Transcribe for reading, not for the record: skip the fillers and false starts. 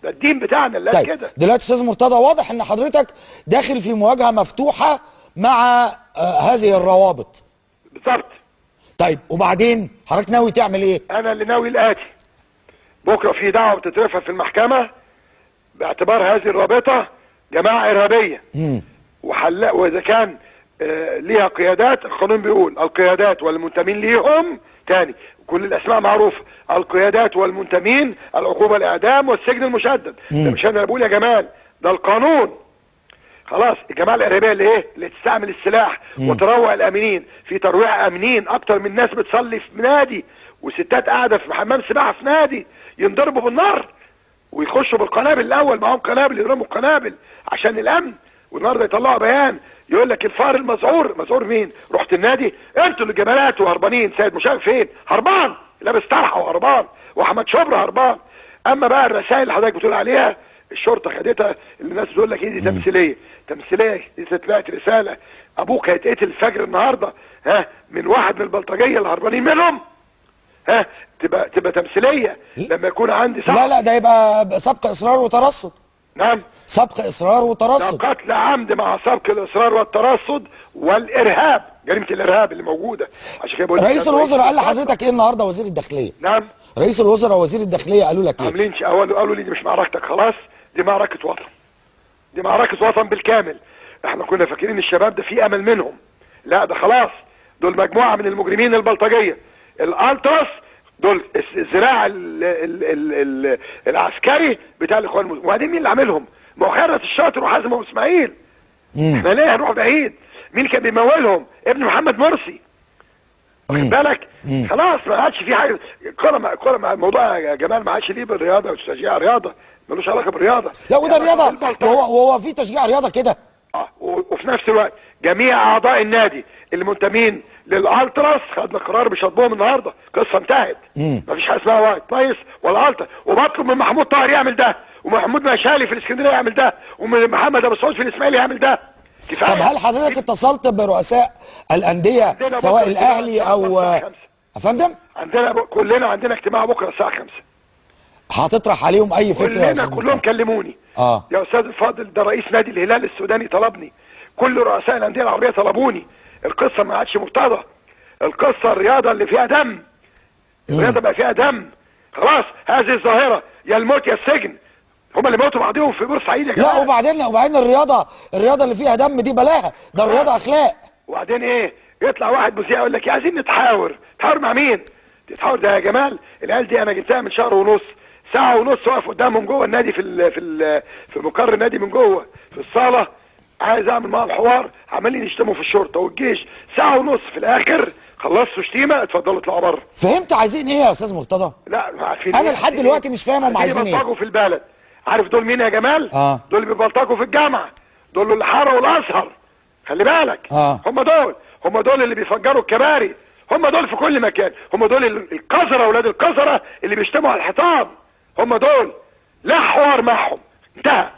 ده الدين بتاعنا اللي قال كده. دلوقتي استاذ مرتضى واضح ان حضرتك داخل في مواجهه مفتوحه مع هذه الروابط. بالظبط. طيب وبعدين حضرتك ناوي تعمل ايه؟ انا اللي ناوي الاتي: بكره في دعوه بتترفع في المحكمه باعتبار هذه الرابطه جماعه ارهابيه. واذا كان ليها قيادات، القانون بيقول القيادات والمنتمين ليهم، تاني كل الاسماء معروفه، القيادات والمنتمين العقوبه الاعدام والسجن المشدد. ده مش انا اللي بقول يا جمال، ده القانون. خلاص الجماعه الارهابيه اللي ايه؟ اللي تستعمل السلاح وتروع الامنين، في ترويع امنين اكتر من ناس بتصلي في نادي وستات قاعده في حمام سباحه في نادي ينضربوا بالنار ويخشوا بالقنابل الاول، معاهم قنابل يرموا القنابل عشان الامن. والنهارده يطلعوا بيان يقول لك الفار المذعور. مذعور مين؟ رحت النادي؟ انتوا اللي جبلات وهربانين. سيد مشارك فين؟ هربان، لابس طرحه وهربان، واحمد شبرا هربان. اما بقى الرسائل اللي حضرتك بتقول عليها الشرطه خدتها، اللي الناس بتقول لك ايه دي تمثيليه. تمثيليه دي طلعت رساله ابوك هيتقتل الفجر النهارده من واحد من البلطجيه اللي هربانين منهم، تبقى تمثيليه لما يكون عندي صح. لا ده يبقى سبق اصرار وترصد. نعم، سبق اصرار وترصد. ده قتل عمد مع سبق الاصرار والترصد والارهاب، جريمه الارهاب اللي موجوده. عشان كده بقول رئيس الوزراء قال لحضرتك ايه النهارده؟ وزير الداخليه. نعم، رئيس الوزراء ووزير الداخليه قالوا لك ايه؟ عاملين قالوا لي دي مش معركتك خلاص، دي معركه وطن. دي معركه وطن بالكامل. احنا كنا فاكرين الشباب ده في امل منهم، لا ده خلاص، دول مجموعه من المجرمين البلطجيه الالتراس، دول الذراع العسكري بتاع الاخوان المسلمين. وبعدين مين اللي عاملهم؟ ما هو خيرت الشاطر وحازم ابو اسماعيل. احنا ليه هنروح بعيد؟ مين اللي كان بيمولهم؟ ابن محمد مرسي. واخد بالك؟ خلاص ما عادش في حاجه. الكوره مع الموضوع يا جمال ما عادش ليه بالرياضه وتشجيع رياضه، ملوش علاقه بالرياضه. لا وده رياضه، وهو في تشجيع رياضه كده. وفي نفس الوقت جميع اعضاء النادي المنتمين للالتراس خدنا قرار بشطبهم النهارده، قصه انتهت. مفيش حاجه اسمها وايت بايس ولا الترا. وبطلب من محمود طاهر يعمل ده، ومحمود مشالي في الاسكندريه يعمل ده، ومن محمد ابو سعود في الاسماعيلي يعمل ده. كفايه. طب هل حضرتك اتصلت برؤساء الانديه سواء الاهلي او افندم؟ كلنا عندنا اجتماع بكره الساعه 5. هتطرح عليهم اي فكره؟ كلهم كلموني. يا استاذ الفاضل، ده رئيس نادي الهلال السوداني طلبني، كل رؤساء الانديه العربيه طلبوني. القصه ما عادش مرتضى، القصه الرياضه اللي فيها دم. الرياضه بقى فيها دم. خلاص هذه الظاهره يا الموت يا السجن. هم اللي موتوا بعضهم في بورسعيد يا جماعه. لا وبعدين الرياضه اللي فيها دم دي بلاها، ده الرياضه اخلاق. وبعدين ايه؟ يطلع واحد مذيع يقول لك عايزين نتحاور. تحاور مع مين؟ تتحاور ده يا جمال. العيال دي انا جبتها من شهر ونص، ساعه ونص واقف قدامهم جوه النادي في مقر النادي من جوه في الصاله، عايز اعمل معاهم حوار، عمالين يشتموا في الشرطه والجيش. ساعه ونص، في الاخر خلصتوا شتيمه، اتفضلوا اطلعوا بره. فهمت عايزين ايه يا استاذ مرتضى؟ لا ما عارفين. انا لحد دلوقتي مش فاهم هم عايزين ايه. بيبلطجوا في البلد. عارف دول مين يا جمال؟ دول اللي بيبلطجوا في الجامعه، دول اللي حاروا الازهر. خلي بالك. هم دول اللي بيفجروا الكباري، هم دول في كل مكان، هم دول القذره، اولاد القذره اللي بيشتموا على الحيطان، هم دول. لا حوار معهم، انتهى.